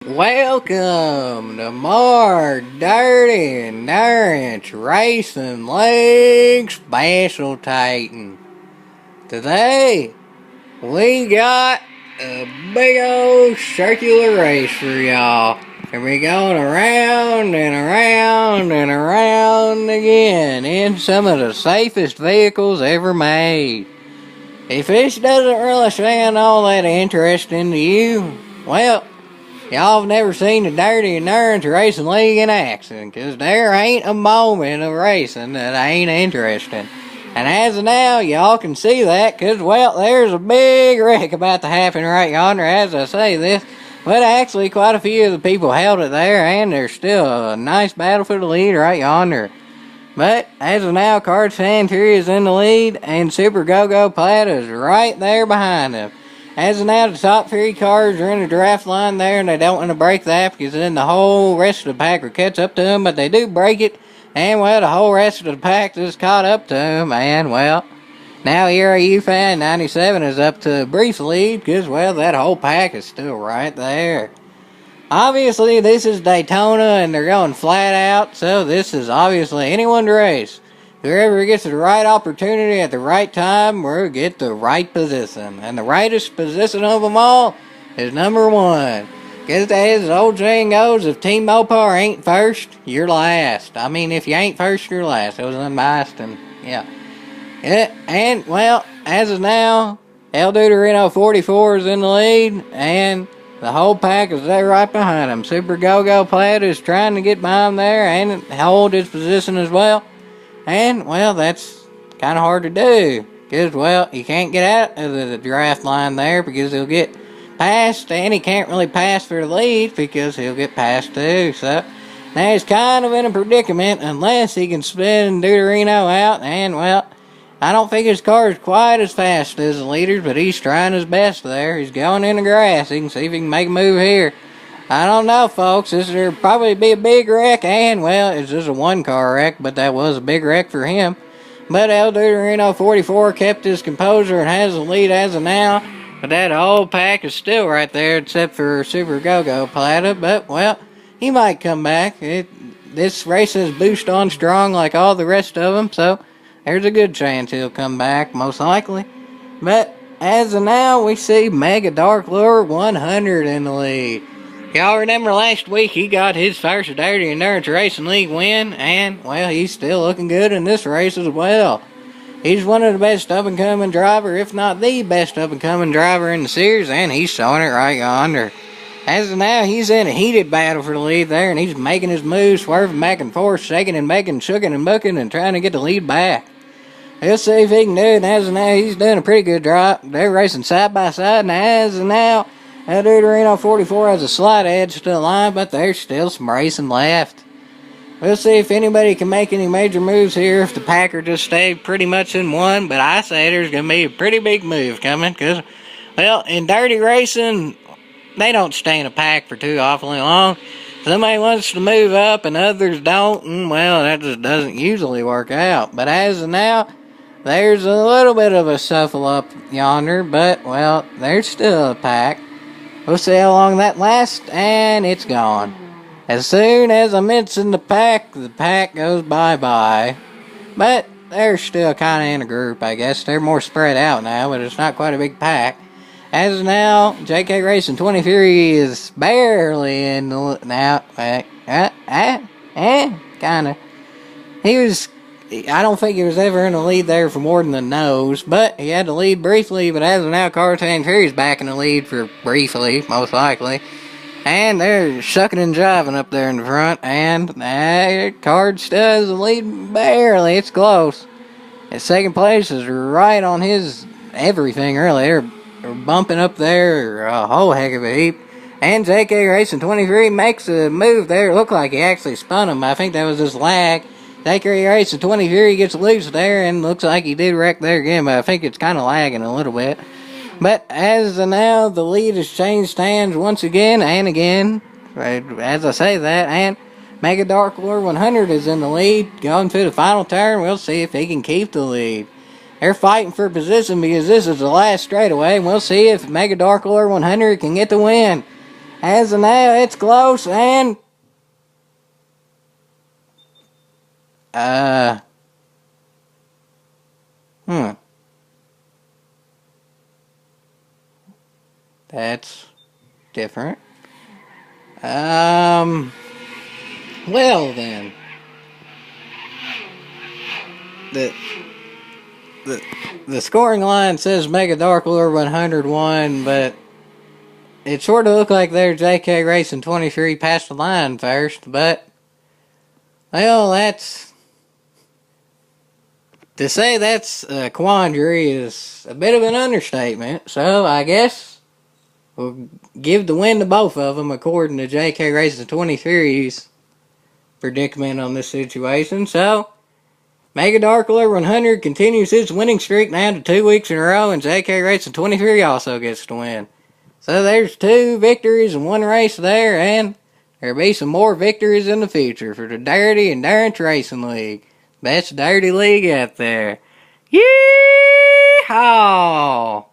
Welcome to more Dirty Endurance Racing League Specialtatin. Today, we got a big old circular race for y'all. And we're going around and around and around again in some of the safest vehicles ever made. If this doesn't really sound all that interesting to you, well, y'all have never seen the Dirty Endurance Racing League in action, because there ain't a moment of racing that ain't interesting. And as of now, y'all can see that, because, well, there's a big wreck about to happen right yonder as I say this. But actually, quite a few of the people held it there, and there's still a nice battle for the lead right yonder. But as of now, Card Santeria is in the lead, and Super Go-Go Plaid is right there behind him. As of now, the top three cars are in the draft line there, and they don't want to break that because then the whole rest of the pack will catch up to them, but they do break it, and well, the whole rest of the pack is caught up to them, and well, now ERU Fan 97 is up to a brief lead because, well, that whole pack is still right there. Obviously, this is Daytona, and they're going flat out, so this is obviously anyone's race. Whoever gets the right opportunity at the right time will get the right position. And the rightest position of them all is number one. Because as the old saying goes, if Team Mopar ain't first, you're last. I mean, if you ain't first, you're last. It was unbiased, and yeah. And, well, as of now, El Deuterino 44 is in the lead, and the whole pack is there right behind him. Super Go-Go Plaid is trying to get by him there and hold his position as well. And, well, that's kind of hard to do. Because, well, he can't get out of the draft line there because he'll get passed. And he can't really pass for the lead because he'll get passed too. So, now he's kind of in a predicament unless he can spin Deuterino out. And, well, I don't think his car is quite as fast as the leaders, but he's trying his best there. He's going in the grass. He can see if he can make a move here. I don't know, folks. This will probably be a big wreck, and, well, it's just a one-car wreck, but that was a big wreck for him. But El Deuterino 44 kept his composure and has the lead as of now, but that whole pack is still right there, except for Super Go-Go Plata, but, well, he might come back. This race is boost on strong like all the rest of them, so there's a good chance he'll come back, most likely. But, as of now, we see Mega Dark Lure 100 in the lead. Y'all remember last week he got his first Dirty Endurance Racing League win, and, well, he's still looking good in this race as well. He's one of the best up-and-coming driver, if not the best up-and-coming driver in the series, and he's showing it right yonder. As of now, he's in a heated battle for the lead there, and he's making his moves, swerving back and forth, shaking and making, shooking and booking, and trying to get the lead back. We'll see if he can do it, and as of now, he's doing a pretty good drop. They're racing side by side, and as of now, El Deuterino 44 has a slight edge to the line, but there's still some racing left. We'll see if anybody can make any major moves here, if the Packer just stayed pretty much in one, but I say there's going to be a pretty big move coming, because, well, in dirty racing, they don't stay in a pack for too awfully long. Somebody wants to move up and others don't, and, well, that just doesn't usually work out. But as of now, there's a little bit of a shuffle up yonder, but, well, there's still a pack. We'll see how long that lasts, and it's gone. As soon as I mention the pack goes bye-bye. But they're still kind of in a group, I guess. They're more spread out now, but it's not quite a big pack. As of now, JK Racing 23 is barely in the... Now, kind of. He was... I don't think he was ever in the lead there for more than the nose, but he had the lead briefly, but as of now, Cartan Fury's back in the lead for briefly, most likely. And they're shucking and jiving up there in the front, and Card still has the lead barely. It's close. His second place is right on his everything earlier. They're bumping up there a whole heck of a heap. And JK Racing 23 makes a move there. It looked like he actually spun him. I think that was his lag. JK Racing 23 gets loose there, and looks like he did wreck there again, but I think it's kind of lagging a little bit. But as of now, the lead has changed hands once again and again. As I say that, and Mega Dark Lure 100 is in the lead, going to the final turn. We'll see if he can keep the lead. They're fighting for position because this is the last straightaway, and we'll see if Mega Dark Lure 100 can get the win. As of now, it's close and... That's different. Well then. The scoring line says Mega Dark Lure 101, but it sort of looked like their JK Racing 23 passed the line first, but, well, that's... To say that's a quandary is a bit of an understatement, so I guess we'll give the win to both of them according to JK Racing 23's predicament on this situation. So, Mega Dark Lure 100 continues its winning streak now to 2 weeks in a row, and JK Racing 23 also gets to win. So there's 2 victories in 1 race there, and there'll be some more victories in the future for the Dirty Endurance Racing League. Best dirty league out there. Yeehaw!